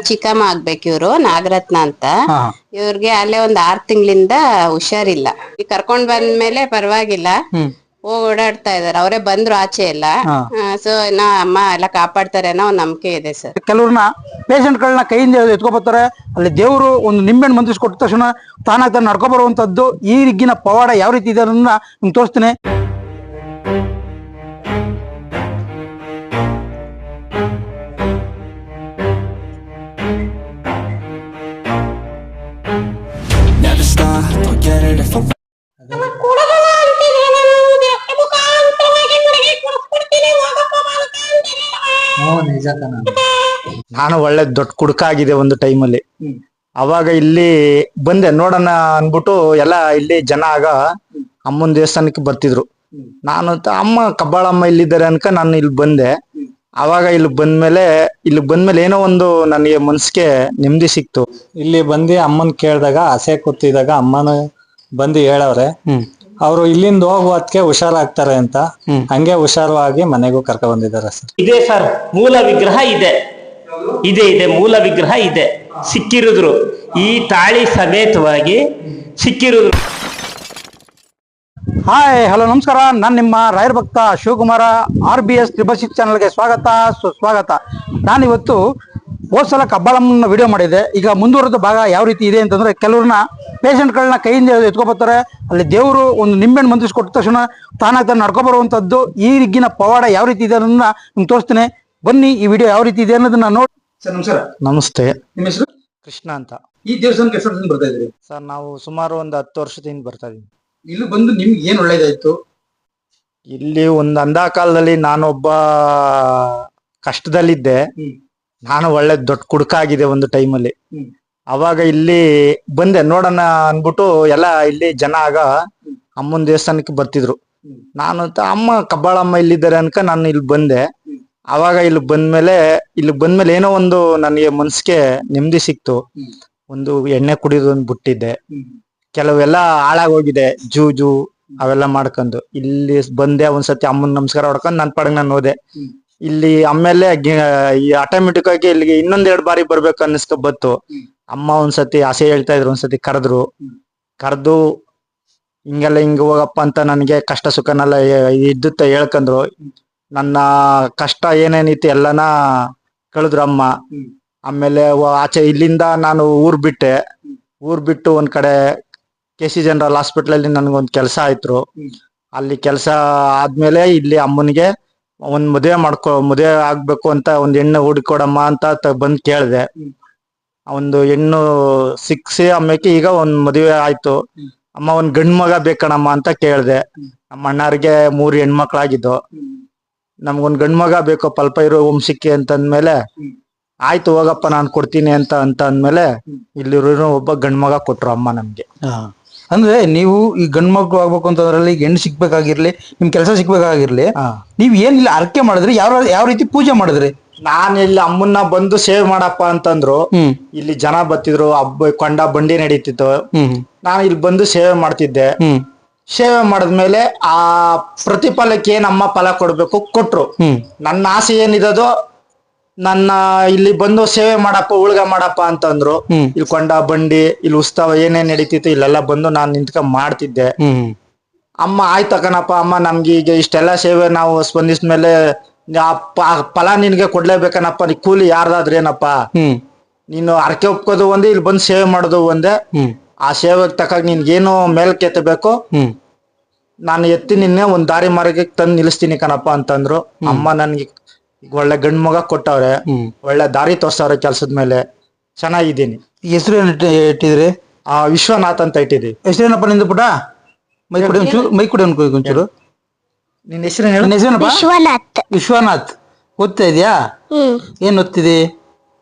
ಚಿಕ್ಕಮ್ಮ ಆಗ್ಬೇಕು ಇವ್ರು, ನಾಗರತ್ನ ಅಂತ. ಇವ್ರಿಗೆ ಅಲ್ಲೇ ಒಂದ್ 6 ತಿಂಗಳಿಂದ ಹುಷಾರಿಲ್ಲ. ಈಗ ಕರ್ಕೊಂಡ್ ಬಂದ್ಮೇಲೆ ಪರವಾಗಿಲ್ಲ, ಓಡಾಡ್ತಾ ಇದಾರೆ. ಅವರೇ ಬಂದ್ರು ಆಚೆ ಎಲ್ಲ. ಸೊ ಅಮ್ಮ ಎಲ್ಲ ಕಾಪಾಡ್ತಾರೆ ಅನ್ನೋ ಒಂದ್ ನಂಬಿಕೆ ಇದೆ ಸರ್. ಕೆಲವ್ರನ್ನ ಪೇಷಂಟ್ ಗಳನ್ನ ಕೈಯಿಂದ ಎತ್ಕೊಬರ್ತಾರೆ. ಅಲ್ಲಿ ದೇವರು ಒಂದು ನಿಂಬೆಹಣ್ಣು ಮಂತ್ರಿಸಿ ಕೊಟ್ಟ ತಕ್ಷಣ ತಾನಾಗ ನಡ್ಕೊ ಬರುವಂತದ್ದು. ಈ ರೀಗಿನ ಪವಾಡ ಯಾವ ರೀತಿ ಇದೆ ಅನ್ನೋದನ್ನ ನಿಮ್ಗೆ ತೋರಿಸ್ತೀನಿ. ನಾನು ಒಳ್ಳೆ ದೊಡ್ಡ ಕುಡುಕಾಗಿದೆ ಒಂದು ಟೈಮಲ್ಲಿ. ಅವಾಗ ಇಲ್ಲಿ ಬಂದೆ ನೋಡೋಣ ಅನ್ಬಿಟ್ಟು ಎಲ್ಲ ಇಲ್ಲಿ ಜನ ಆಗ ಅಮ್ಮನ ದೇವಸ್ಥಾನಕ್ಕೆ ಬರ್ತಿದ್ರು. ನಾನು ಅಮ್ಮ ಕಬ್ಬಾಳಮ್ಮ ಇಲ್ಲಿದ್ದಾರೆ ಅನ್ಕ ನಾನು ಇಲ್ಲಿ ಬಂದೆ. ಅವಾಗ ಇಲ್ಲಿ ಬಂದ್ಮೇಲೆ ಏನೋ ಒಂದು ನನಗೆ ಮನ್ಸಿಗೆ ನೆಮ್ಮದಿ ಸಿಕ್ತು. ಇಲ್ಲಿ ಬಂದು ಅಮ್ಮನ್ ಕೇಳಿದಾಗ ಹಸೆ ಕೂತಿದಾಗ ಅಮ್ಮನ ಬಂದು ಹೇಳವ್ರೆ ಅವರು ಇಲ್ಲಿಂದ ಹೋಗುವದಕ್ಕೆ ಹುಷಾರಾಗ್ತಾರೆ ಅಂತ. ಹಂಗೆ ಹುಷಾರವಾಗಿ ಮನೆಗೂ ಕರ್ಕ ಬಂದಿದ್ದಾರೆ ಸರ್. ಇದೆ ಸರ್, ಮೂಲ ವಿಗ್ರಹ ಇದೆ, ಮೂಲ ವಿಗ್ರಹ ಇದೆ, ಸಿಕ್ಕಿರುದ್ರು ಈ ತಾಳಿ ಸಮೇತವಾಗಿ ಸಿಕ್ಕಿರುದ್ರು. ಹಾಯ್ ಹಲೋ ನಮಸ್ಕಾರ, ನಾನು ನಿಮ್ಮ ರಾಯರ್ ಭಕ್ತ ಶಿವಕುಮಾರ. RBS 666 ಚಾನಲ್ಗೆ ಸ್ವಾಗತ ಸುಸ್ವಾಗತ. ನಾನಿವತ್ತು ಹೋದ್ಸಲ ಕಬ್ಬಾಳಮ್ಮನ ವಿಡಿಯೋ ಮಾಡಿದೆ. ಈಗ ಮುಂದುವರೆದ ಭಾಗ ಯಾವ ರೀತಿ ಇದೆ ಅಂತಂದ್ರೆ, ಕೆಲವ್ರನ್ನ ಪೇಷಂಟ್ಗಳನ್ನ ಕೈಯಿಂದ ಎತ್ಕೊಬರ್ತಾರೆ. ಅಲ್ಲಿ ದೇವರು ಒಂದು ನಿಂಬೆಹಣ್ಣು ಮಂತ್ರಿಸಿ ಕೊಟ್ಟ ತಕ್ಷಣ ತಾನಾಗ ನಡ್ಕೊ ಬರುವಂತದ್ದು. ಈ ರೀಗಿನ ಪವಾಡ ಯಾವ ರೀತಿ ಇದೆ ಅನ್ನೋದನ್ನ ನಿಮ್ಗೆ ತೋರಿಸ್ತೀನಿ. ಬನ್ನಿ, ಈ ವಿಡಿಯೋ ಯಾವ ರೀತಿ ಇದೆ ಅನ್ನೋದನ್ನ ನೋಡಿ. ಸರ್ ನಮಸ್ಕಾರ. ನಮಸ್ತೆ. ನಿಮ್ಮ ಹೆಸರು? ಕೃಷ್ಣ ಅಂತ. ಈ ದೇವಸ್ಥಾನಕ್ಕೆ ಎಷ್ಟು ವರ್ಷದಿಂದ ಬರ್ತಾ ಇದ್ರಿ ಸರ್? ನಾವು ಸುಮಾರು ಒಂದು 10 ವರ್ಷದಿಂದ ಬರ್ತಾ ಇದೀವಿ. ಇಲ್ಲಿ ಬಂದು ನಿಮ್ಗೆ ಏನ್ ಒಳ್ಳೇದಾಯ್ತು? ಇಲ್ಲಿ ಒಂದು ಅಂಧಕಾಲದಲ್ಲಿ ನಾನೊಬ್ಬ ಕಷ್ಟದಲ್ಲಿದ್ದೆ. ನಾನು ಒಳ್ಳೆ ದೊಡ್ಡ ಕುಡುಕಾಗಿದೆ ಒಂದು ಟೈಮಲ್ಲಿ. ಅವಾಗ ಇಲ್ಲಿ ಬಂದೆ ನೋಡೋಣ ಅನ್ಬಿಟ್ಟು ಎಲ್ಲ ಇಲ್ಲಿ ಜನ ಆಗ ಅಮ್ಮನ ದೇವಸ್ಥಾನಕ್ಕೆ ಬರ್ತಿದ್ರು. ನಾನು ಅಮ್ಮ ಕಬ್ಬಾಳಮ್ಮ ಇಲ್ಲಿದ್ದಾರೆ ಅನ್ಕ ನಾನು ಇಲ್ಲಿ ಬಂದೆ. ಅವಾಗ ಇಲ್ಲಿ ಬಂದ್ಮೇಲೆ ಏನೋ ಒಂದು ನನಗೆ ಮನ್ಸಿಗೆ ನೆಮ್ಮದಿ ಸಿಕ್ತು. ಒಂದು ಎಣ್ಣೆ ಕುಡಿದು ಒಂದು ಬಿಟ್ಟಿದ್ದೆ. ಕೆಲವೆಲ್ಲ ಹಾಳಾಗೋಗಿದೆ, ಜೂಜು ಅವೆಲ್ಲ ಮಾಡ್ಕೊಂಡು ಇಲ್ಲಿ ಬಂದೆ. ಒಂದ್ಸತಿ ಅಮ್ಮನ ನಮಸ್ಕಾರ ಹೊಡ್ಕೊಂಡು ನನ್ನ ಪಾಡಿಗೆ ನಾನು ಹೋದೆ. ಇಲ್ಲಿ ಆಮೇಲೆ ಆಟೋಮೆಟಿಕ್ ಆಗಿ ಇಲ್ಲಿಗೆ ಇನ್ನೊಂದೆರಡು ಬಾರಿ ಬರ್ಬೇಕು ಅನ್ನಿಸ್ಕೊ ಬತ್ತು. ಅಮ್ಮ ಒಂದ್ಸತಿ ಆಸೆ ಹೇಳ್ತಾ ಇದ್ರು, ಒಂದ್ಸತಿ ಕರೆದು ಹಿಂಗ ಹೋಗಪ್ಪ ಅಂತ ನನಗೆ ಕಷ್ಟ ಸುಖನೆಲ್ಲ ಇದ್ದುತ್ತ ಹೇಳ್ಕಂದ್ರು. ನನ್ನ ಕಷ್ಟ ಏನೇನಿತ್ತು ಎಲ್ಲನ ಕಳೆದ್ರು ಅಮ್ಮ. ಆಮೇಲೆ ಆಚೆ ಇಲ್ಲಿಂದ ನಾನು ಊರ್ ಬಿಟ್ಟು ಒಂದ್ ಕಡೆ KC ಜನರಲ್ ಹಾಸ್ಪಿಟಲ್ ಅಲ್ಲಿ ನನ್ಗೊಂದ್ ಕೆಲಸ ಆಯ್ತು. ಅಲ್ಲಿ ಕೆಲಸ ಆದ್ಮೇಲೆ ಇಲ್ಲಿ ಅಮ್ಮನಿಗೆ ಒಂದ್ ಮದುವೆ ಆಗ್ಬೇಕು ಅಂತ ಒಂದ್ ಹೆಣ್ಣು ಹುಡುಕೊಡಮ್ಮ ಅಂತ ಬಂದ್ ಕೇಳ್ದೆ. ಒಂದು ಹೆಣ್ಣು ಸಿಕ್ಸಿ ಆಮೇಲೆ ಈಗ ಒಂದ್ ಮದುವೆ ಆಯ್ತು. ಅಮ್ಮ ಒಂದ್ ಗಂಡ್ ಮಗ ಬೇಕಣಮ್ಮ ಅಂತ ಕೇಳ್ದೆ. ನಮ್ಮ ಅಣ್ಣಾರಿಗೆ 3 ಹೆಣ್ಮಕ್ಳಾಗಿದ್ದು. ನಮ್ಗೊಂದ್ ಗಂಡ್ ಮಗ ಬೇಕು ಪಲ್ಪ ಇರೋ ವಂಶಕ್ಕೆ ಅಂತಂದ್ಮೇಲೆ ಆಯ್ತು ಹೋಗಪ್ಪ ನಾನು ಕೊಡ್ತೀನಿ ಅಂತ ಅಂದ್ಮೇಲೆ ಇಲ್ಲಿರೋ ಒಬ್ಬ ಗಂಡ್ ಮಗ ಕೊಟ್ರು ಅಮ್ಮ ನಮ್ಗೆ. ಅಂದ್ರೆ ನೀವು ಈ ಗಂಡ್ ಮಕ್ಳು ಆಗ್ಬೇಕು ಅಂತಂದ್ರಲ್ಲಿ ಹೆಣ್ಣು ಸಿಕ್ಬೇಕಾಗಿರ್ಲಿ, ನಿಮ್ ಕೆಲಸ ಸಿಕ್ಬೇಕಾಗಿರ್ಲಿ, ನೀವ್ ಏನಿಲ್ಲ ಅರ್ಕೆ ಮಾಡಿದ್ರಿ? ಯಾವ ರೀತಿ ಪೂಜೆ ಮಾಡಿದ್ರಿ? ನಾನ್ ಇಲ್ಲಿ ಅಮ್ಮನ್ನ ಬಂದು ಸೇವೆ ಮಾಡಪ್ಪ ಅಂತಂದ್ರು. ಇಲ್ಲಿ ಜನ ಬರ್ತಿದ್ರು, ಕೊಂಡ ಬಂಡಿ ನಡೀತಿತ್ತು. ನಾನು ಇಲ್ಲಿ ಬಂದು ಸೇವೆ ಮಾಡ್ತಿದ್ದೆ. ಸೇವೆ ಮಾಡಿದ್ಮೇಲೆ ಆ ಪ್ರತಿಫಲಕ್ಕೆ ಏನ್ ಅಮ್ಮ ಫಲ ಕೊಟ್ರು. ನನ್ನ ಆಸೆ ಏನಿದೋ ನನ್ನ ಇಲ್ಲಿ ಬಂದು ಸೇವೆ ಮಾಡಪ್ಪ, ಉಳ್ಗ ಮಾಡಪ್ಪ ಅಂತಂದ್ರು. ಇಲ್ಲಿ ಕೊಂಡ ಬಂಡಿ, ಇಲ್ಲಿ ಉತ್ಸವ ಏನೇನ್ ನಡೀತಿತ್ತು ಇಲ್ಲೆಲ್ಲ ಬಂದು ನಾನ್ ನಿಂತ್ಕೊಂಡ್ ಮಾಡ್ತಿದ್ದೆ. ಅಮ್ಮ ಆಯ್ತು ಕಣಪ್ಪ, ಅಮ್ಮ ನಮ್ಗೆ ಈಗ ಇಷ್ಟೆಲ್ಲಾ ಸೇವೆ ನಾವು ಸ್ಪಂದಿಸ್ಮೇಲೆ ಫಲ ನಿನ್ಗೆ ಕೊಡ್ಲೇಬೇಕನಪ್ಪ. ಕೂಲಿ ಯಾರ್ದಾದ್ರೇನಪ್ಪ, ನೀನು ಅರ್ಕೆ ಒಪ್ಕೋದು ಒಂದೇ, ಇಲ್ಲಿ ಬಂದು ಸೇವೆ ಮಾಡೋದು ಒಂದೇ. ಆ ಸೇವೆಗೆ ತಕ್ಕಾಗ ನಿನ್ಗೇನು ಮೇಲ್ಕೆತ್ತಬೇಕು, ನಾನು ಎತ್ತಿ ನಿನ್ನೆ ಒಂದ್ ದಾರಿ ಮಾರ್ಗಕ್ಕೆ ತಂದು ನಿಲ್ಲಿಸ್ತೀನಿ ಕಣಪ್ಪ ಅಂತಂದ್ರು. ಅಮ್ಮ ನನ್ಗೆ ಒಳ್ಳೆ ಗಂಡ್ ಮಗ ಕೊಟ್ಟವ್ರೆ, ಒಳ್ಳೆ ದಾರಿ ತೋರ್ಸವ್ರೆ ಕೆಲ್ಸದ ಮೇಲೆ. ಚೆನ್ನಾಗಿದ್ದೀನಿ. ಹೆಸರು ಇಟ್ಟಿದ್ರಿ? ವಿಶ್ವನಾಥ್ ಅಂತ ಇಟ್ಟಿದ್ವಿ. ಹೆಸರೇನಪ್ಪ ನಿಂದು ಪುಟ? ಮೈ ಕುಡಿ ಒಂಚೂರು. ನಿನ್ನ ಹೆಸರೇನಪ್ಪ? ವಿಶ್ವನಾಥ್. ಓದ್ತಾ ಇದ್ಯಾ? ಏನ್ ಓದ್ತಿದಿ?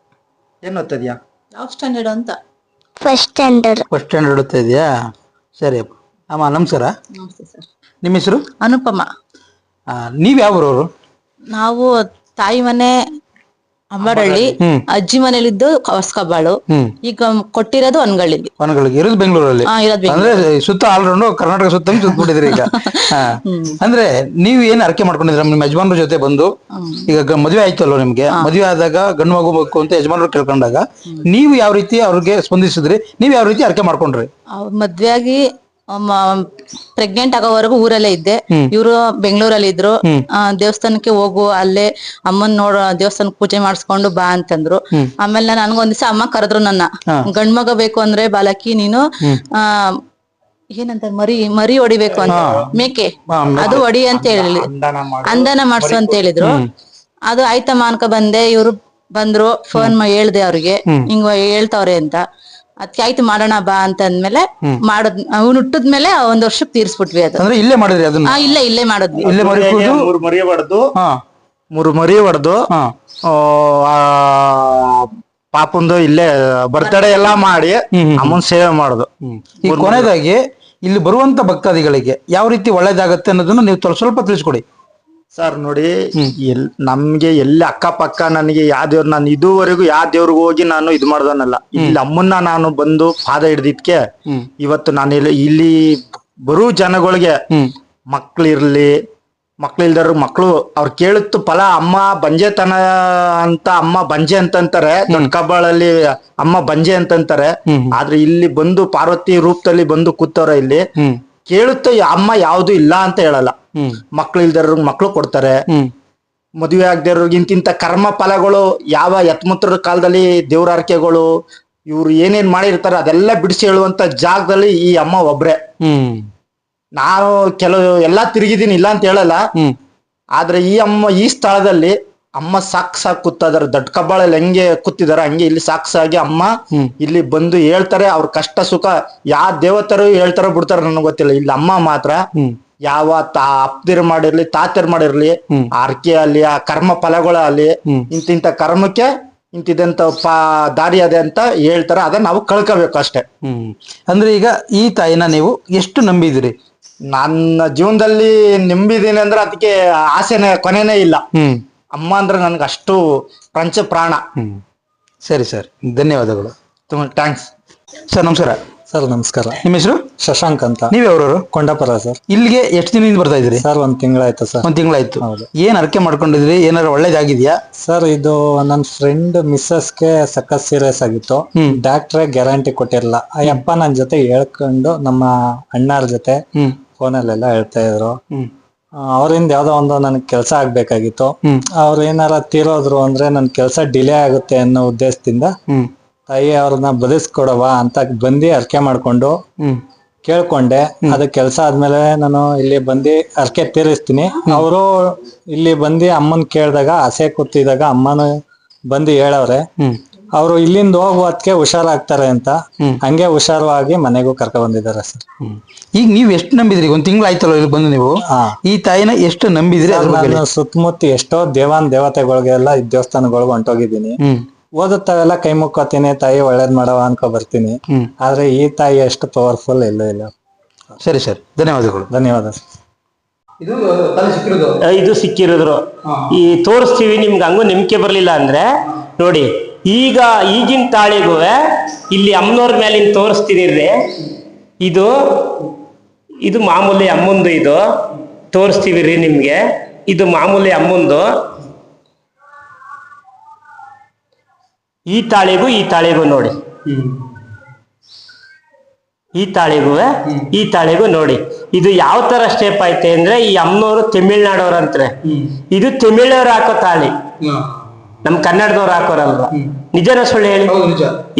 ಏನ್ ಓದ್ತಿದ್ಯಾ? ಯಾವ ಸ್ಟ್ಯಾಂಡರ್ಡ್ ಅಂತ? ಫಸ್ಟ್ ಸ್ಟ್ಯಾಂಡರ್ಡ್ ಓದ್ತಾ ಇದ್ಯಾ? ಸರಿ ಅಪ್ಪ. ಅಮ್ಮ ನಮಸ್ಕಾರ. ನಮಸ್ತೆ ಸರ್. ನಿಮ್ಮ ಹೆಸರು? ಅನುಪಮ. ನೀವ್ ಯಾವ ಊರವರು? ನಾವು ತಾಯಿ ಮನೆ ಅಂಬರಹಳ್ಳಿ. ಅಜ್ಜಿ ಮನೇಲಿದ್ದು ಹೊಸಕಬ್ಬಾಳು. ಈಗ ಕೊಟ್ಟಿರೋದು ಹೊನಗಳ್ಳಿಲಿ. ಹೊನಗಳ್ಳಿಗೆ ಇರೋದು ಬೆಂಗಳೂರಲ್ಲಿ. ಇರೋದು ಅಂದ್ರೆ ಸುತ್ತ ಆಲ್ರೌಂಡ್ ಕರ್ನಾಟಕ ಸುತ್ತ ಸುತ್ತಬಿಟ್ಟಿದ್ರಿ ಈಗ. ಅಂದ್ರೆ ನೀವು ಏನ್ ಅರಕೆ ಮಾಡ್ಕೊಂಡಿದ್ರ ನಿಮ್ಮ ಯಜಮಾನ್ರ ಜೊತೆ ಬಂದು? ಈಗ ಮದುವೆ ಆಯ್ತು ಅಲ್ವ ನಿಮ್ಗೆ? ಮದುವೆ ಆದಾಗ ಗಂಡು ಮಗು ಬೇಕು ಅಂತ ಯಜಮಾನ್ರು ಕೇಳ್ಕೊಂಡಾಗ ನೀವು ಯಾವ ರೀತಿ ಅವ್ರಿಗೆ ಸ್ಪಂದಿಸಿದ್ರಿ? ನೀವ್ ಯಾವ ರೀತಿ ಅರಕೆ ಮಾಡ್ಕೊಂಡ್ರಿ? ಮದ್ವೆ ಆಗಿ ಪ್ರೆಗ್ನೆಂಟ್ ಆಗೋವರೆಗೂ ಊರಲ್ಲೇ ಇದ್ದೆ. ಇವ್ರು ಬೆಂಗಳೂರಲ್ಲಿ ಇದ್ರು. ದೇವಸ್ಥಾನಕ್ಕೆ ಹೋಗು, ಅಲ್ಲೇ ಅಮ್ಮನ್ ದೇವಸ್ಥಾನಕ್ ಪೂಜೆ ಮಾಡಿಸ್ಕೊಂಡು ಬಾ ಅಂತಂದ್ರು. ಆಮೇಲೆ ನನ್ಗೊಂದ್ ದಿವಸ ಅಮ್ಮ ಕರೆದ್ರು ನನ್ನ. ಗಂಡ್ ಮಗ ಬೇಕು ಅಂದ್ರೆ ಬಾಲಕಿ ನೀನು ಏನಂತ ಮರಿ ಹೊಡಿಬೇಕು ಅಂತ, ಮೇಕೆ ಅದು ಹೊಡಿ ಅಂತ ಹೇಳಿ ಅಂದನ ಮಾಡ್ಸು ಅಂತ ಹೇಳಿದ್ರು. ಅದು ಆಯ್ತಮ್ಮ ಅನ್ಕ ಬಂದೆ. ಇವ್ರು ಬಂದ್ರು, ಫೋನ್ ಹೇಳ್ದೆ ಅವ್ರಿಗೆ ಹಿಂಗ ಹೇಳ್ತಾವ್ರೆ ಅಂತ. ಅದಕ್ಕೆ ಆಯ್ತು ಮಾಡೋಣ ಬಾ ಅಂತ ಅಂದ್ಮೇಲೆ ಅವ್ನು ಹುಟ್ಟಿದ್ಮೇಲೆ 1 ವರ್ಷಕ್ಕೆ ತೀರ್ಸ್ಬಿಟ್ವಿ ಅದು. ಅಂದ್ರೆ ಇಲ್ಲೇ ಮಾಡಿದ್ರಿ ಅದನ್ನ? ಇಲ್ಲೇ ಮಾಡಿದ್ವಿ. ಮೂರು ಮರಿ ಹೊಡೆದು ಪಾಪಂದು ಇಲ್ಲೇ ಬರ್ತಡೇ ಎಲ್ಲಾ ಮಾಡಿ ಅಮ್ಮನ್ ಸೇವೆ ಮಾಡುದು. ಈ ಕೊನೆಯದಾಗಿ ಇಲ್ಲಿ ಬರುವಂತ ಭಕ್ತಾದಿಗಳಿಗೆ ಯಾವ ರೀತಿ ಒಳ್ಳೇದಾಗತ್ತೆ ಅನ್ನೋದನ್ನ ನೀವು ಸ್ವಲ್ಪ ತಿಳಿಸ್ಕೊಡಿ ಸರ್. ನೋಡಿ, ನಮ್ಗೆ ಎಲ್ಲಿ ಅಕ್ಕಪಕ್ಕ ನನಗೆ ಯಾವ ದೇವ್ರು, ನಾನು ಇದುವರೆಗೂ ಯಾವ ದೇವ್ರಿಗೆ ಹೋಗಿ ನಾನು ಇದು ಮಾಡ್ದನಲ್ಲ. ಇಲ್ಲಿ ಅಮ್ಮನ್ನ ನಾನು ಬಂದು ಪಾದ ಹಿಡ್ದಿದ್ಕೆ ಇವತ್ತು ನಾನು ಇಲ್ಲಿ ಬರೋ ಜನಗಳಿಗೆ ಮಕ್ಳಿರ್ಲಿ, ಮಕ್ಳಿಲ್ದವ್ರ ಮಕ್ಳು ಅವ್ರು ಕೇಳುತ್ತು ಫಲ. ಅಮ್ಮ ಬಂಜೆತನ ಅಂತ, ಅಮ್ಮ ಬಂಜೆ ಅಂತಂತಾರೆ. ದೊಡ್ಡ ಕಬ್ಬಾಳಲ್ಲಿ ಅಮ್ಮ ಬಂಜೆ ಅಂತಂತಾರೆ. ಆದ್ರೆ ಇಲ್ಲಿ ಬಂದು ಪಾರ್ವತಿ ರೂಪದಲ್ಲಿ ಬಂದು ಕೂತವ್ರ. ಇಲ್ಲಿ ಕೇಳುತ್ತೆ ಅಮ್ಮ ಯಾವ್ದು ಇಲ್ಲ ಅಂತ ಹೇಳಲ್ಲ. ಮಕ್ಳು ಇಲ್ದವ್ರಿಗೆ ಮಕ್ಳು ಕೊಡ್ತಾರೆ. ಮದುವೆ ಆಗದವ್ರಿಗೆ ಇಂತಿಂತ ಕರ್ಮ ಫಲಗಳು, ಯಾವ ಯತ್ಮುತ್ರ ಕಾಲದಲ್ಲಿ ದೇವ್ರಾರ್ಕೆಗಳು ಇವ್ರು ಏನೇನ್ ಮಾಡಿರ್ತಾರೆ ಅದೆಲ್ಲ ಬಿಡಿಸಿ ಹೇಳುವಂತ ಜಾಗದಲ್ಲಿ ಈ ಅಮ್ಮ ಒಬ್ರೆ. ನಾನು ಕೆಲವು ಎಲ್ಲಾ ತಿರುಗಿದೀನಿ, ಇಲ್ಲ ಅಂತ ಹೇಳಲ್ಲ. ಆದ್ರೆ ಈ ಅಮ್ಮ ಈ ಸ್ಥಳದಲ್ಲಿ ಅಮ್ಮ ಸಾಕ್ ಕೂತಿದಾರೆ. ದೊಡ್ಡ ಕಬ್ಬಾಳಲ್ಲಿ ಹೆಂಗೆ ಕೂತಿದಾರ ಹಂಗೆ ಇಲ್ಲಿ ಸಾಕ್ಷಾಗಿ ಅಮ್ಮ ಇಲ್ಲಿ ಬಂದು ಹೇಳ್ತಾರೆ. ಅವ್ರ ಕಷ್ಟ ಸುಖ ಯಾವ ದೇವತರು ಹೇಳ್ತಾರೋ ಬಿಡ್ತಾರ ನನಗೆ ಗೊತ್ತಿಲ್ಲ. ಇಲ್ಲಿ ಅಮ್ಮ ಮಾತ್ರ ಯಾವ ಅಪ್ಪದಿರ್ ಮಾಡಿರ್ಲಿ, ತಾತರ್ ಮಾಡಿರ್ಲಿ, ಅರ್ಕೆ ಅಲ್ಲಿ ಆ ಕರ್ಮ ಫಲಗಳಲ್ಲಿ ಇಂತಿಂತ ಕರ್ಮಕ್ಕೆ ಇಂತಿದಂತ ದಾರಿ ಅದೇ ಅಂತ ಹೇಳ್ತಾರ. ಅದನ್ನ ನಾವು ಕಳ್ಕೋಬೇಕು ಅಷ್ಟೇ. ಅಂದ್ರೆ ಈಗ ಈ ತಾಯಿನ ನೀವು ಎಷ್ಟು ನಂಬಿದಿರಿ? ನನ್ನ ಜೀವನದಲ್ಲಿ ನಂಬಿದೀನಿ ಅಂದ್ರೆ ಅದಕ್ಕೆ ಆಸೆನೆ ಕೊನೆನೇ ಇಲ್ಲ. ಅಮ್ಮ ಅಂದ್ರೆ ನನ್ಗೆ ಅಷ್ಟು ಪಂಚ ಪ್ರಾಣ. ಸರಿ ಸರ್, ಧನ್ಯವಾದಗಳು. ತುಂಬಾ ಥ್ಯಾಂಕ್ಸ್ ಸರ್. ನಮಸ್ಕಾರ ಸರ್. ನಮಸ್ಕಾರ. ನಿಮ್ಮ ಹೆಸರು? ಶಶಾಂಕ್ ಅಂತ. ನೀವ್ ಯಾವ್ರವ್ರು? ಕೊಂಡಪುರ ಸರ್. ಇಲ್ಲಿಗೆ ಎಷ್ಟು ದಿನದಿಂದ ಬರ್ತಾ ಇದ್ರಿ? ಸರ್ 1 ತಿಂಗಳಾಯ್ತು ಸರ್. 1 ತಿಂಗಳಾಯ್ತು. ಏನ್ ಅರಕೆ ಮಾಡ್ಕೊಂಡಿದ್ರಿ? ಏನಾರು ಒಳ್ಳೇದಾಗಿದ್ಯಾ? ಸರ್ ಇದು ನನ್ನ ಫ್ರೆಂಡ್ ಮಿಸ್ಸಸ್ಗೆ ಸಖತ್ ಸೀರಿಯಸ್ ಆಗಿತ್ತು. ಡಾಕ್ಟ್ರೇ ಗ್ಯಾರಂಟಿ ಕೊಟ್ಟಿರಲ್ಲ. ಆ ಅಪ್ಪ ನನ್ ಜೊತೆ ಹೇಳ್ಕೊಂಡು ನಮ್ಮ ಅಣ್ಣಾರ ಜೊತೆ ಫೋನಲ್ಲೆಲ್ಲ ಹೇಳ್ತಾ ಇದ್ರು. ಅವರಿಂದ ಯಾವ್ದೋ ಒಂದು ನನ್ಗೆ ಕೆಲಸ ಆಗ್ಬೇಕಾಗಿತ್ತು. ಅವ್ರು ಏನಾರ ತೀರೋದ್ರು ಅಂದ್ರೆ ನನ್ ಕೆಲಸ ಡಿಲೇ ಆಗುತ್ತೆ ಅನ್ನೋ ಉದ್ದೇಶದಿಂದ ತಾಯಿ ಅವ್ರನ್ನ ಬದುಸ್ಕೊಡವಾ ಅಂತ ಬಂದು ಅರ್ಕೆ ಮಾಡ್ಕೊಂಡು ಕೇಳ್ಕೊಂಡೆ. ಅದ ಕೆಲಸ ಆದ್ಮೇಲೆ ನಾನು ಇಲ್ಲಿ ಬಂದು ಅರ್ಕೆ ತೀರಿಸ್ತೀನಿ. ಅವರು ಇಲ್ಲಿ ಬಂದು ಅಮ್ಮನ್ ಕೇಳ್ದಾಗ ಹಸೆ ಕೂತಿದಾಗ ಅಮ್ಮನ ಬಂದು ಹೇಳವ್ರೆ ಅವರು ಇಲ್ಲಿಂದ ಹೋಗುವದಕ್ಕೆ ಹುಷಾರಾಗ್ತಾರೆ ಅಂತ. ಹಂಗೆ ಹುಷಾರವಾಗಿ ಮನೆಗೂ ಕರ್ಕ ಬಂದಿದ್ದಾರೆ ಸರ್. ಈಗ ನೀವ್ ಎಷ್ಟು ನಂಬಿದ್ರಿ? 1 ತಿಂಗಳು ಆಯ್ತಲ್ಲ ಇಲ್ಲಿ ಬಂದು ನೀವು ಈ ತಾಯಿನ ಎಷ್ಟು ನಂಬಿದ್ರಿ? ನಾನು ಸುತ್ತಮುತ್ತ ಎಷ್ಟೋ ದೇವತೆಗಳಿಗೆಲ್ಲ ದೇವಸ್ಥಾನಗಳಿಗೆ ಹೊಂಟೋಗಿದ್ದೀನಿ. ಓದುತ್ತಾವೆಲ್ಲ ಕೈ ಮುಕ್ಕೋತೀನಿ, ತಾಯಿ ಒಳ್ಳೇದ್ ಮಾಡವ ಅನ್ಕೊ ಬರ್ತೀನಿ. ಆದ್ರೆ ಈ ತಾಯಿ ಅಷ್ಟು ಪವರ್ಫುಲ್ ಎಲ್ಲೂ ಇಲ್ಲ. ಸರಿ ಸರ್, ಧನ್ಯವಾದಗಳು. ಧನ್ಯವಾದ. ಇದು ಸಿಕ್ಕಿರೋದ್ರು ಈ ತೋರಿಸ್ತೀವಿ ನಿಮ್ಗೆ. ಹಂಗೂ ನಂಬಿಕೆ ಬರ್ಲಿಲ್ಲ ಅಂದ್ರೆ ನೋಡಿ, ಈಗ ಈಗಿನ ತಾಳಿಗೂ ಇಲ್ಲಿ ಅಮ್ಮನವ್ರ ಮೇಲಿನ ತೋರಿಸ್ತೀನಿ ರೀ. ಇದು ಮಾಮೂಲಿ ಅಮ್ಮಂದು, ಇದು ತೋರಿಸ್ತೀವಿ ರೀ ನಿಮ್ಗೆ. ಇದು ಮಾಮೂಲಿ ಅಮ್ಮಂದು. ಈ ತಾಳಿಗೂ ನೋಡಿ, ಈ ತಾಳಿಗೂ ನೋಡಿ. ಇದು ಯಾವ ತರ ಸ್ಟೆಪ್ ಐತೆ ಅಂದ್ರೆ, ಈ ಅಮ್ಮನವರು ತಮಿಳ್ನಾಡವ್ರ ಅಂತಾರೆ. ಇದು ತಮಿಳವ್ರು ಹಾಕೋ ತಾಳಿ, ನಮ್ ಕನ್ನಡದವ್ರು ಹಾಕೋರಲ್ವಾ. ನಿಜನ ಸುಳ್ಳು ಹೇಳಿ?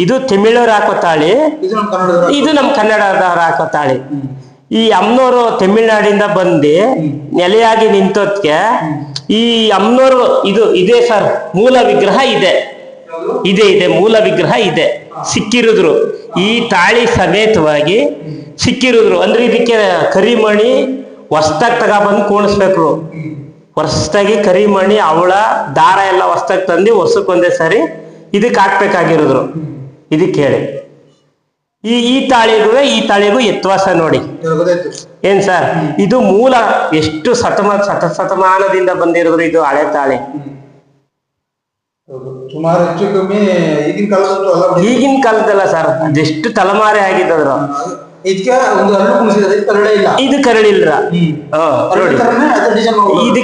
ಇದು ತಮಿಳವ್ರು ಹಾಕೋ ತಾಳಿ, ಇದು ನಮ್ ಕನ್ನಡದವ್ರು ಹಾಕೋ ತಾಳಿ. ಈ ಅಮ್ಮನವರು ತಮಿಳ್ನಾಡಿಂದ ಬಂದು ನೆಲೆಯಾಗಿ ನಿಂತೋದ್ಕೆ ಈ ಅಮ್ಮನವರು ಇದೆ ಸರ್. ಮೂಲ ವಿಗ್ರಹ ಇದೆ, ಮೂಲ ವಿಗ್ರಹ ಇದೆ, ಸಿಕ್ಕಿರುದ್ರು. ಈ ತಾಳಿ ಸಮೇತವಾಗಿ ಸಿಕ್ಕಿರುದ್ರು. ಅಂದ್ರೆ ಇದಕ್ಕೆ ಕರಿಮಣಿ ಹೊಸ್ದಾಗಿ ತಗೊಬಂದು ಕೂಣಿಸ್ಬೇಕು. ಹೊಸ್ದಾಗಿ ಕರಿಮಣಿ ಅವಳ ದಾರ ಎಲ್ಲ ಹೊಸ್ದಾಗಿ ತಂದು ವರ್ಷಕ್ಕೊಂದೇ ಸರಿ ಇದಕ್ಕೆ ಹಾಕ್ಬೇಕಾಗಿರುದ್ರು. ಇದಕ್ಕೆ ಹೇಳಿ ಈ ತಾಳಿಗೂ ವ್ಯತ್ಯಾಸ ನೋಡಿ. ಏನ್ ಸರ್, ಇದು ಮೂಲ ಎಷ್ಟು ಶತಮಾನದಿಂದ ಬಂದಿರೋದ್ರು. ಇದು ಹಳೆ ತಾಳಿ. ಸುಮಾರು ಹೆಚ್ಚು ಕಮ್ಮಿ ಈಗಿನ ಕಾಲದಲ್ಲೂ ಅಲ್ಲ. ಈಗಿನ ಕಾಲದಲ್ಲ ಸರ್, ಅದೆಷ್ಟು ತಲೆಮಾರೆ ಆಗಿದ್ದದ್ರು. ಇದಕ್ಕೆ ಒಂದು ಅರಳು ಕುಣಿಸಿದ್ರೆ ಕರಳೆ ಇಲ್ಲ, ಇದು ಕರಳಿಲ್ರ. ನೋಡಿ ಇದು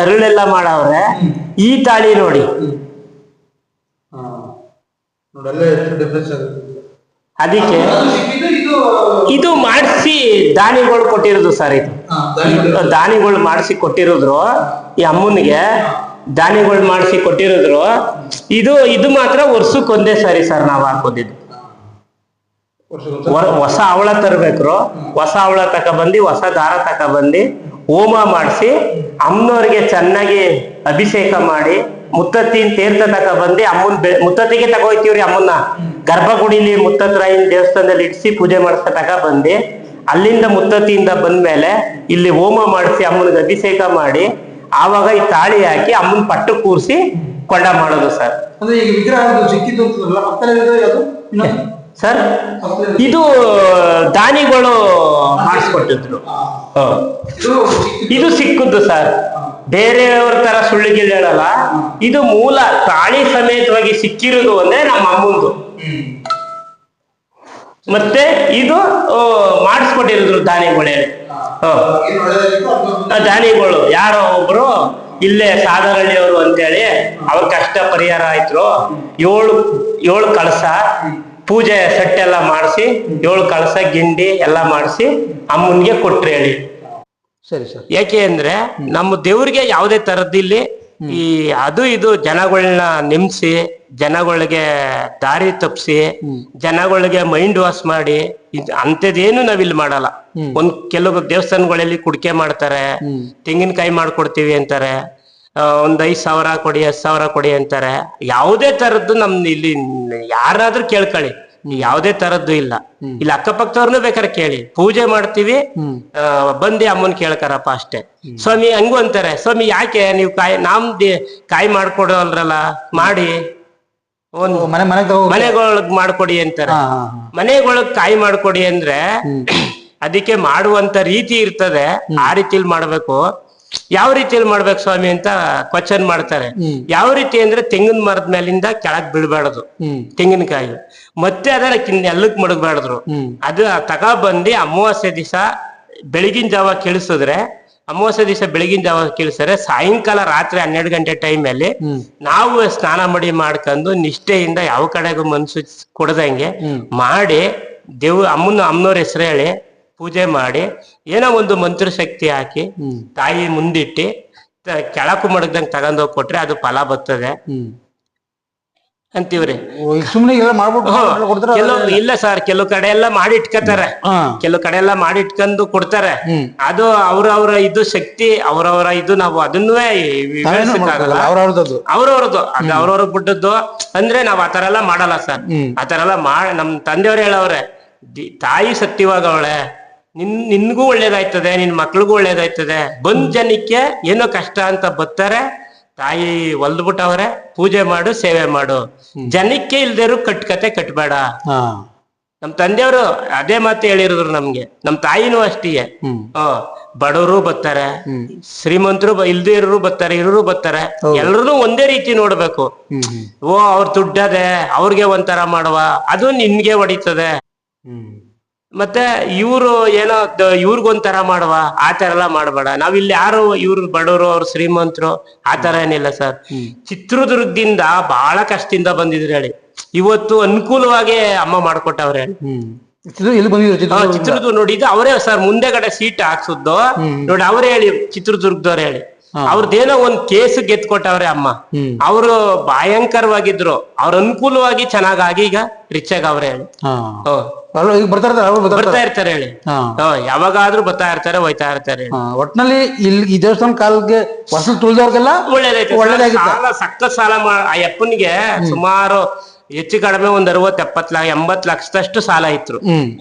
ಅರಳೆಲ್ಲ ಮಾಡವ್ರೆ. ಈ ತಾಳಿ ನೋಡಿ, ಅದಕ್ಕೆ ಇದು ಮಾಡಿಸಿ ದಾನಿಗಳು ಕೊಟ್ಟಿರೋದು ಸರ್. ಇದು ದಾನಿಗಳು ಮಾಡಿಸಿ ಕೊಟ್ಟಿರೋದ್ರು, ಈ ಅಮ್ಮನಿಗೆ ದಾನಿಗಳು ಮಾಡಿಸಿ ಕೊಟ್ಟಿರೋದ್ರು. ಇದು ಮಾತ್ರ ವರ್ಷಕ್ಕೊಂದೇ ಸರಿ ಸರ್ ನಾವು ಹಾಕೋದಿದ್ದು. ಹೊಸ ಅವಳ ತರ್ಬೇಕ್ರು, ಹೊಸ ಅವಳ ತಕೊಬಂದು ಹೊಸ ದಾರ ತಕೊಬಂದು ಹೋಮ ಮಾಡಿಸಿ ಅಮ್ಮನವ್ರಿಗೆ ಚೆನ್ನಾಗಿ ಅಭಿಷೇಕ ಮಾಡಿ ಮುತ್ತತ್ತಿನ ತೀರ್ಥ ತಕೊಬಂದು ಅಮ್ಮನ್ ಮುತ್ತತ್ತಿಗೆ ತಗೋಯ್ತೀವ್ರಿ. ಅಮ್ಮನ್ನ ಗರ್ಭಗುಡಿಲಿ ಮುತ್ತತ್ರಾಯನ ದೇವಸ್ಥಾನದಲ್ಲಿ ಇಡ್ಸಿ ಪೂಜೆ ಮಾಡಿಸ್ಕ ತಕೊಬಂದು ಅಲ್ಲಿಂದ ಮುತ್ತತ್ತಿಯಿಂದ ಬಂದ್ಮೇಲೆ ಇಲ್ಲಿ ಹೋಮ ಮಾಡಿಸಿ ಅಮ್ಮನಿಗೆ ಅಭಿಷೇಕ ಮಾಡಿ ಆವಾಗ ಈ ತಾಳಿ ಹಾಕಿ ಅಮ್ಮನ ಪಟ್ಟು ಕೂರಿಸಿ ಕೊಂಡ ಮಾಡೋದು ಸರ್. ಸರ್ ಇದು ದಾನಿಗಳು ಮಾಡಿಸ್ಕೊಟ್ಟಿದ್ರು. ಇದು ಸಿಕ್ಕುದು ಸರ್, ಬೇರೆಯವ್ರ ತರ ಸುಳ್ಳಿಗಿಲ್ ಹೇಳಲ್ಲ. ಇದು ಮೂಲ ತಾಳಿ ಸಮೇತವಾಗಿ ಸಿಕ್ಕಿರೋದು ಅಂದ್ರೆ ನಮ್ಮ ಅಮ್ಮಂದು. ಮತ್ತೆ ಇದು ಮಾಡಿಸ್ಕೊಟ್ಟಿರಿದ್ರು ದಾನಿಗಳು. ದಾನಿಗಳು ಯಾರೋ ಒಬ್ರು ಇಲ್ಲೇ ಸಾದರಹಳ್ಳಿಯವರು ಅಂತೇಳಿ ಅವ್ರ ಕಷ್ಟ ಪರಿಹಾರ ಆಯ್ತು. ಏಳು ಕಳಸ ಪೂಜೆ ಸೆಟ್ ಎಲ್ಲ ಮಾಡಿಸಿ 7 ಕಳಸ ಗಿಂಡಿ ಎಲ್ಲ ಮಾಡಿಸಿ ಅಮ್ಮನ್ಗೆ ಕೊಟ್ರು ಹೇಳಿ. ಸರಿ ಸರ್. ಯಾಕೆ ಅಂದ್ರೆ ನಮ್ಮ ದೇವ್ರಿಗೆ ಯಾವುದೇ ತರದಿಲ್ಲಿ ಈ ಅದು ಇದು ಜನಗಳನ್ನ ನೆಮ್ಸಿ ಜನಗಳಿಗೆ ದಾರಿ ತಪ್ಪಿಸಿ ಜನಗಳಿಗೆ ಮೈಂಡ್ ವಾಶ್ ಮಾಡಿ ಅಂತದೇನು ನಾವಿಲ್ಲಿ ಮಾಡಲ್ಲ. ಕೆಲವು ದೇವಸ್ಥಾನಗಳಲ್ಲಿ ಕುಡಿಕೆ ಮಾಡ್ತಾರೆ, ತೆಂಗಿನಕಾಯಿ ಮಾಡ್ಕೊಡ್ತೀವಿ ಅಂತಾರೆ, ಒಂದ್ 5,000 ಕೊಡಿ 10,000 ಕೊಡಿ ಅಂತಾರೆ. ಯಾವುದೇ ತರದ್ದು ನಮ್ದು ಇಲ್ಲಿ ಯಾರಾದ್ರೂ ಕೇಳ್ಕೊಳ್ಳಿ, ಯಾವುದೇ ತರದ್ದು ಇಲ್ಲ. ಇಲ್ಲಿ ಅಕ್ಕಪಕ್ಕದವ್ರನ್ನೂ ಬೇಕಾದ್ರೆ ಕೇಳಿ, ಪೂಜೆ ಮಾಡ್ತೀವಿ ಬಂದಿ ಅಮ್ಮನ್ ಕೇಳ್ತಾರಪ್ಪ ಅಷ್ಟೇ. ಸ್ವಾಮಿ ಹಂಗು ಅಂತಾರೆ, ಸ್ವಾಮಿ ಯಾಕೆ ನೀವು ಕಾಯಿ ಮಾಡ್ಕೊಡೋಲ್ರಲ್ಲ, ಮಾಡಿ ಒಂದ್ ಮನೆಗೊಳಗ್ ಮಾಡ್ಕೊಡಿ ಅಂತಾರೆ. ಮನೆಗೊಳಗ್ ಕಾಯಿ ಮಾಡ್ಕೊಡಿ ಅಂದ್ರೆ ಅದಕ್ಕೆ ಮಾಡುವಂತ ರೀತಿ ಇರ್ತದೆ, ಆ ರೀತಿಲಿ ಮಾಡ್ಬೇಕು. ಯಾವ ರೀತಿಯಲ್ಲಿ ಮಾಡ್ಬೇಕು ಸ್ವಾಮಿ ಅಂತ ಕ್ವಶನ್ ಮಾಡ್ತಾರೆ. ಯಾವ ರೀತಿ ಅಂದ್ರೆ ತೆಂಗಿನ ಮರದ ಮೇಲಿಂದ ಕೆಳಗ್ ಬೀಳ್ಬಾರ್ದು ತೆಂಗಿನಕಾಯಿ, ಮತ್ತೆ ಅದನ್ನ ನೆಲ್ಲಕ್ ಮಡಗ್ಬಾರ್ದ್ರು. ಅದು ತಗೊಬಂದು ಅಮಾವಾಸ್ಯೆ ದಿವಸ ಬೆಳಗಿನ ಜಾವ ಕೇಳಿಸಿದ್ರೆ, ಅಮಾವಾಸ್ಯೆ ದಿವಸ ಬೆಳಗಿನ ಜಾವ ಕೇಳಿಸಿದ್ರೆ ಸಾಯಂಕಾಲ ರಾತ್ರಿ 12 ಗಂಟೆ ಟೈಮಲ್ಲಿ ನಾವು ಸ್ನಾನ ಮಾಡ್ಕೊಂಡು ನಿಷ್ಠೆಯಿಂದ ಯಾವ ಕಡೆಗೂ ಮನ್ಸು ಕೊಡದಂಗೆ ಮಾಡಿ ಅಮ್ಮನವ್ರ ಹೆಸರು ಹೇಳಿ ಪೂಜೆ ಮಾಡಿ ಏನೋ ಒಂದು ಮಂತ್ರ ಶಕ್ತಿ ಹಾಕಿ ತಾಯಿ ಮುಂದಿಟ್ಟು ಕೆಳಕು ಮಡಗ್ದಂಗೆ ತಗೊಂಡೋಗಿ ಕೊಟ್ರೆ ಅದು ಫಲ ಬರ್ತದೆ ಅಂತೀವ್ರಿ. ಇಲ್ಲ ಸರ್, ಕೆಲವು ಕಡೆ ಎಲ್ಲ ಮಾಡಿ ಇಟ್ಕೋತಾರೆ, ಕೆಲವು ಕಡೆ ಎಲ್ಲ ಮಾಡಿ ಇಟ್ಕೊಂಡು ಕೊಡ್ತಾರೆ. ಅದು ಅವ್ರವ್ರ ಇದು ಶಕ್ತಿ, ಅವ್ರವ್ರ ಇದು, ನಾವು ಅದನ್ನೂ ಅವ್ರವ್ರದ್ದು ಅದು ಅವ್ರವ್ರ ಬಿಟ್ಟದ್ದು ಅಂದ್ರೆ ನಾವ್ ಆತರ ಎಲ್ಲ ಮಾಡಲ್ಲ ಸರ್. ಆತರ ಎಲ್ಲ ನಮ್ ತಂದೆಯವ್ರು ಹೇಳವ್ರೆ, ತಾಯಿ ಸತ್ಯವಾಗವಳೆ, ನಿನ್ಗೂ ಒಳ್ಳೇದಾಯ್ತದೆ, ನಿನ್ ಮಕ್ಳಿಗೂ ಒಳ್ಳೇದಾಯ್ತದೆ. ಬಂದ್ ಜನಕ್ಕೆ ಏನೋ ಕಷ್ಟ ಅಂತ ಬರ್ತಾರೆ, ತಾಯಿ ಹೊಲ್ದ್ಬಿಟ್ಟವ್ರೆ, ಪೂಜೆ ಮಾಡು, ಸೇವೆ ಮಾಡು. ಜನಕ್ಕೆ ಇಲ್ದೇರು ಕಟ್ಕತೆ ಕಟ್ಬೇಡ. ನಮ್ ತಂದೆಯವರು ಅದೇ ಮಾತು ಹೇಳಿರೋರು ನಮ್ಗೆ. ನಮ್ ತಾಯಿನೂ ಅಷ್ಟೇ, ಬಡವರು ಬರ್ತಾರೆ, ಶ್ರೀಮಂತರು ಇಲ್ದೇ ಇರೋರು ಬರ್ತಾರೆ, ಇರೋರು ಬರ್ತಾರೆ, ಎಲ್ರು ಒಂದೇ ರೀತಿ ನೋಡ್ಬೇಕು. ಅವ್ರ ದುಡ್ಡದೆ ಅವ್ರಿಗೆ ಒಂಥರ ಮಾಡುವ, ಅದು ನಿನ್ಗೆ ಹೊಡಿತದೆ. ಮತ್ತೆ ಇವ್ರು ಏನೋ ಇವ್ರಿಗೊಂಥರ ಮಾಡುವ, ಆ ತರ ಎಲ್ಲ ಮಾಡ್ಬೇಡ. ನಾವಿಲ್ಲಿ ಯಾರು ಇವ್ರು ಬಡವರು ಅವ್ರು ಶ್ರೀಮಂತರು ಆ ತರ ಏನಿಲ್ಲ ಸರ್. ಚಿತ್ರದುರ್ಗದಿಂದ ಬಹಳ ಕಷ್ಟದಿಂದ ಬಂದಿದ್ರು ಹೇಳಿ, ಇವತ್ತು ಅನುಕೂಲವಾಗಿ ಅಮ್ಮ ಮಾಡ್ಕೊಟ್ಟವ್ರೆ ಹೇಳಿ. ಚಿತ್ರದುರ್ಗ ನೋಡಿ, ಇದು ಅವರೇ ಸರ್ ಮುಂದೆಗಡೆ ಸೀಟ್ ಹಾಕ್ಸುದ್ದು ನೋಡಿ, ಅವರೇ ಹೇಳಿ, ಚಿತ್ರದುರ್ಗದವ್ರು ಹೇಳಿ. ಅವ್ರದ್ದೇನೋ ಒಂದ್ ಕೇಸ್ ಗೆದ್ಕೊಟ್ಟವ್ರೆ ಅಮ್ಮ. ಅವರು ಭಯಂಕರವಾಗಿದ್ರು, ಅವ್ರ ಅನುಕೂಲವಾಗಿ ಚೆನ್ನಾಗಾಗಿ ಈಗ ರಿಚ್ ಆಗಿ ಅವ್ರೆ ಹೇಳಿ. ಬರ್ತಾ ಇರ್ತಾರೆ ಹೇಳಿ, ಯಾವಾಗಾದ್ರೂ ಬರ್ತಾ ಇರ್ತಾರೆ, ಹೋಯ್ತಾ ಇರ್ತಾರೆ. ಒಟ್ನಲ್ಲಿ ಇಲ್ಲಿ ಈ ದೇವಸ್ಥಾನ ಕಾಲಕ್ಕೆ ವಸೂಲ್ ತುಳಿದವ್ರಿಗೆಲ್ಲ ಒಳ್ಳೇದೈತೆ. ಸಖತ್ ಸಾಲ ಆ ಅಪ್ಪನಿಗೆ ಸುಮಾರು ಹೆಚ್ಚು ಕಡಿಮೆ ಒಂದ್ 60-70 ಲಕ್ಷ 80 ಲಕ್ಷದಷ್ಟು ಸಾಲ ಇತ್ತು.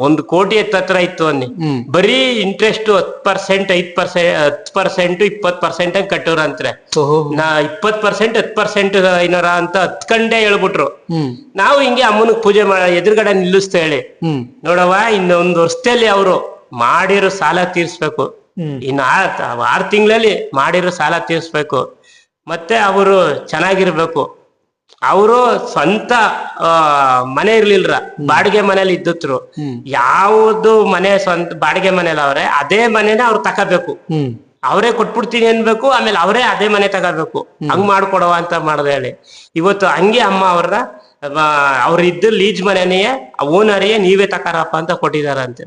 1 ಕೋಟಿ ಹತ್ರ ಇತ್ತು ಅನ್ನಿ. ಬರೀ ಇಂಟ್ರೆಸ್ಟ್ 10%, 10%, 20% ಕಟ್ಟೋರಂತ್ರೆ. 20% 10% ಏನಾರ ಅಂತ ಹತ್ಕಂಡೇ ಹೇಳ್ಬಿಟ್ರು. ನಾವು ಹಿಂಗೆ ಅಮ್ಮನಿಗೆ ಪೂಜೆ ಎದುರುಗಡೆ ನಿಲ್ಲಿಸ್ತಾ ಹೇಳಿ, ನೋಡವ ಇನ್ನೊಂದು ವರ್ಷದಲ್ಲಿ ಅವರು ಮಾಡಿರೋ ಸಾಲ ತೀರ್ಸ್ಬೇಕು, ಇನ್ನು 6 ತಿಂಗಳಲ್ಲಿ ಮಾಡಿರೋ ಸಾಲ ತೀರ್ಸ್ಬೇಕು, ಮತ್ತೆ ಅವರು ಚೆನ್ನಾಗಿರ್ಬೇಕು, ಅವರು ಸ್ವಂತ ಮನೆ ಇರ್ಲಿಲ್ರ, ಬಾಡಿಗೆ ಮನೇಲಿ ಇದ್ದತ್ರು. ಯಾವ್ದು ಮನೆ ಸ್ವಂತ ಬಾಡಿಗೆ ಮನೇಲಿ ಅವ್ರೆ ಅದೇ ಮನೆನ ಅವ್ರು ತಗೋಬೇಕು, ಅವರೇ ಕೊಟ್ಬಿಡ್ತೀನಿ ಅನ್ಬೇಕು, ಆಮೇಲೆ ಅವರೇ ಅದೇ ಮನೆ ತಗೋಬೇಕು. ಹಂಗ್ ಮಾಡ್ಕೊಡವ ಅಂತ ಮಾಡ್ದೆ ಹೇಳಿ ಇವತ್ತು ಹಂಗೆ ಅಮ್ಮ ಅವ್ರನ್ನ ಅವ್ರ ಇದ್ದ ಲೀಜ್ ಮನೆನೇ ಓನರಿಗೆ ನೀವೇ ತಕಾರಪ್ಪ ಅಂತ ಕೊಟ್ಟಿದಾರಂತೆ.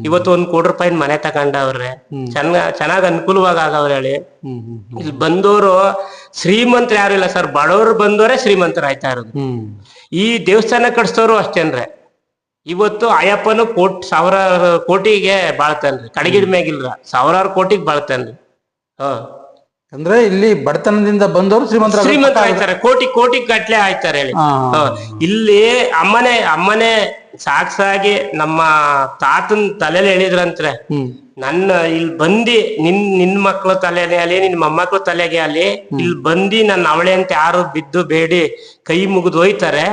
ಇವತ್ತು 1 ಕೋಟಿ ರೂಪಾಯಿ ಮನೆ ತಗೊಂಡವ್ರೆ, ಚೆನ್ನಾಗ್ ಅನುಕೂಲವಾಗಿ ಆಗವ್ರೆ ಹೇಳಿ. ಇಲ್ಲಿ ಬಂದವರು ಶ್ರೀಮಂತರು ಯಾರು ಇಲ್ಲ ಸರ್, ಬಡವರು ಬಂದವರೇ ಶ್ರೀಮಂತರು ಆಯ್ತಾ ಇರೋದು. ಈ ದೇವಸ್ಥಾನ ಕಟ್ಸೋರು ಅಷ್ಟೇನ್ರೆ, ಇವತ್ತು ಅಯ್ಯಪ್ಪನು ಸಾವಿರಾರು ಕೋಟಿಗೆ ಬಾಳ್ತಾನ್ರಿ, ಕಡಗಿಡ ಮ್ಯಾಗಿಲ್ರ, ಸಾವಿರಾರು ಕೋಟಿಗೆ ಬಾಳ್ತಾನ್ರಿ. ಅಂದ್ರೆ ಇಲ್ಲಿ ಬಡತನದಿಂದ ಬಂದವರು ಶ್ರೀಮಂತ ಆಯ್ತಾರೆ, ಕೋಟಿ ಗಟ್ಲೆ ಆಯ್ತಾರೆ ಹೇಳಿ. ಇಲ್ಲಿ ಅಮ್ಮನೆ ಸಾಕ್ಸಾಗಿ ನಮ್ಮ ತಾತನ್ ತಲೆಯಲ್ಲಿ ಹೇಳಿದ್ರಂತ್ರೆ, ನನ್ನ ಇಲ್ಲಿ ಬಂದಿ ನಿನ್ ಮಕ್ಳ ತಲೆನೇ ಅಲ್ಲಿ, ನಿನ್ ಮೊಮ್ಮಕ್ಳ ತಲೆಗೆ ಅಲ್ಲಿ ಇಲ್ಲಿ ಬಂದಿ ನನ್ನ ಅವಳೆ ಅಂತ ಯಾರು ಬಿದ್ದು ಬೇಡಿ ಕೈ ಮುಗಿದು ಹೋಯ್ತಾರೆ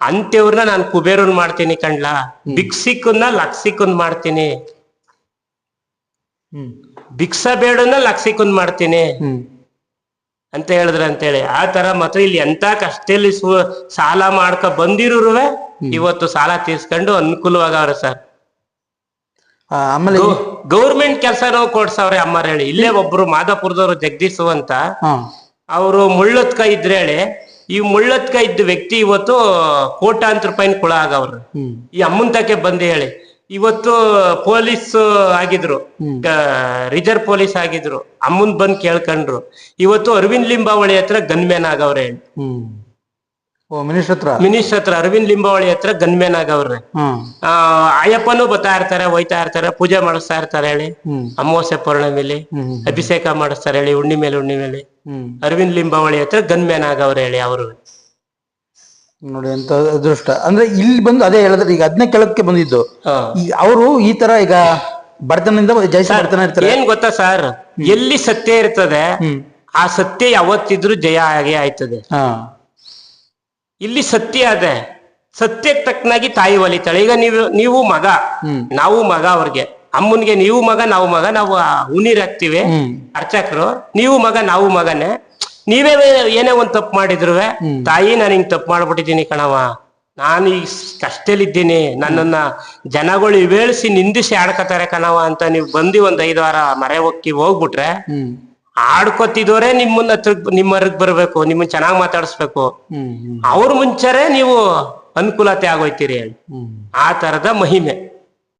ಅಂತೇವ್ರನ್ನ ನಾನು ಕುಬೇರನ್ ಮಾಡ್ತೀನಿ ಕಣ್ಲಾ, ಭಿಕ್ಷಿಕನ್ನ ಲಕ್ಷಿಕನ್ ಮಾಡ್ತೀನಿ, ಭಿಕ್ಷಾ ಬೇಡನ್ನ ಲಕ್ಷಿಕನ್ ಮಾಡ್ತೀನಿ ಅಂತ ಹೇಳಿದ್ರ ಅಂತೇಳಿ. ಆ ತರ ಮಾತ್ರ ಇಲ್ಲಿ ಎಂತ ಕಷ್ಟದಲ್ಲಿ ಸಾಲ ಮಾಡ್ಕ ಬಂದಿರುವೆ ಇವತ್ತು ಸಾಲ ತೀರ್ಸ್ಕೊಂಡು ಅನುಕೂಲವಾಗವ್ರೆ ಸರ್. ಆಮೇಲೆ ಗೌರ್ಮೆಂಟ್ ಕೆಲಸನೂ ಕೊಡ್ಸವ್ರೆ ಅಮ್ಮರ ಹೇಳಿ. ಇಲ್ಲೇ ಒಬ್ರು ಮಾದಾಪುರದವ್ರು ಜಗದೀಶು ಅಂತ, ಅವರು ಮುಳ್ಳತ್ಕ ಇದ್ರೆ ಹೇಳಿ, ಈ ಮುಳ್ಳತ್ಕ ಇದ್ದ ವ್ಯಕ್ತಿ ಇವತ್ತು ಕೋಟ್ಯಾಂತರ ರೂಪಾಯಿನ ಕುಳ ಆಗವ್ರು ಈ ಅಮ್ಮನ್ ತಕ್ಕೆ ಬಂದು ಹೇಳಿ. ಇವತ್ತು ಪೊಲೀಸ್ ಆಗಿದ್ರು, ರಿಸರ್ವ್ ಪೊಲೀಸ್ ಆಗಿದ್ರು, ಅಮ್ಮನ್ ಬಂದ್ ಕೇಳ್ಕೊಂಡ್ರು. ಇವತ್ತು ಅರವಿಂದ್ ಲಿಂಬಾವಳಿ ಹತ್ರ ಗನ್ಮ್ಯಾನ್ ಆಗವ್ರೆ. ಮಿನಿಸ್ಟರ್ ಹತ್ರ ಅರವಿಂದ್ ಲಿಂಬಾವಳಿ ಹತ್ರ ಗನ್ಮ್ಯಾನ್ ಆಗವ್ರೆ. ಅಯ್ಯಪ್ಪನೂ ಬರ್ತಾ ಇರ್ತಾರೆ, ಹೋಯ್ತಾ ಇರ್ತಾರೆ, ಪೂಜೆ ಮಾಡಿಸ್ತಾ ಇರ್ತಾರೆ ಹೇಳಿ. ಅಮಾವಾಸ್ಯೆ ಪೌರ್ಣಮಿಲಿ ಅಭಿಷೇಕ ಮಾಡಿಸ್ತಾರೆ ಹೇಳಿ, ಹುಣ್ಣಿಮೇಲೆ ಅರವಿಂದ್ ಲಿಂಬಾವಳಿ ಹತ್ರ ಗನ್ಮ್ಯಾನ್ ಆಗವ್ರೆ ಹೇಳಿ. ಅವರು ನೋಡಿ ಎಂತ ಅದೃಷ್ಟ. ಅಂದ್ರೆ ಇಲ್ಲಿ ಬಂದು ಅದೇ ಹೇಳಿದ್ರೆ, ಈಗ ಅದನ್ನೇ ಕೆಳಕ್ಕೆ ಬಂದಿದ್ದು ಅವರು ಈ ತರ ಈಗ ಬಡತನದಿಂದ ಬಡತನ ಇರ್ತಾರೆ. ಏನ್ ಗೊತ್ತಾ ಸರ್, ಎಲ್ಲಿ ಸತ್ಯ ಇರ್ತದೆ ಆ ಸತ್ಯ ಯಾವತ್ತಿದ್ರು ಜಯ ಆಗೇ ಆಯ್ತದೆ. ಇಲ್ಲಿ ಸತ್ಯ ಅದೇ, ಸತ್ಯಕ್ಕೆ ತಕ್ಕನಾಗಿ ತಾಯಿ ಒಲಿತಾಳೆ. ಈಗ ನೀವು ಮಗ, ನಾವು ಮಗ, ಅವ್ರಿಗೆ ಅಮ್ಮನ್ಗೆ ನೀವು ಮಗ ನಾವು ಮಗ, ನಾವು ಉನೀರ್ ಹಾಕ್ತಿವಿ ಅರ್ಚಕರು, ನೀವು ಮಗ ನಾವು ಮಗನೇ. ನೀವೇ ಏನೇ ಒಂದ್ ತಪ್ಪು ಮಾಡಿದ್ರು, ತಾಯಿ ನಾನು ಹಿಂಗ್ ತಪ್ಪು ಮಾಡ್ಬಿಟ್ಟಿದ್ದೀನಿ ಕಣವ, ನಾನು ಈ ಕಷ್ಟದಲ್ಲಿದ್ದೀನಿ, ನನ್ನನ್ನ ಜನಗಳು ಇವೇಳಿಸಿ ನಿಂದಿಸಿ ಆಡ್ಕತಾರೆ ಕಣವ ಅಂತ ನೀವು ಬಂದು ಒಂದ್ 5 ವಾರ ಮರೆ ಹೋಗ್ಬಿಟ್ರೆ ಆಡ್ಕೊತಿದವ್ರೆ ನಿಮ್ಮನ್ನ ನಿಮ್ಮರ್ಗ್ ಬರ್ಬೇಕು, ನಿಮ್ಮನ್ನ ಚೆನ್ನಾಗ್ ಮಾತಾಡಿಸ್ಬೇಕು. ಅವ್ರ ಮುಂಚೆರೆ ನೀವು ಅನುಕೂಲತೆ ಆಗೋಯ್ತೀರಿ ಹೇಳಿ. ಆ ತರದ ಮಹಿಮೆ.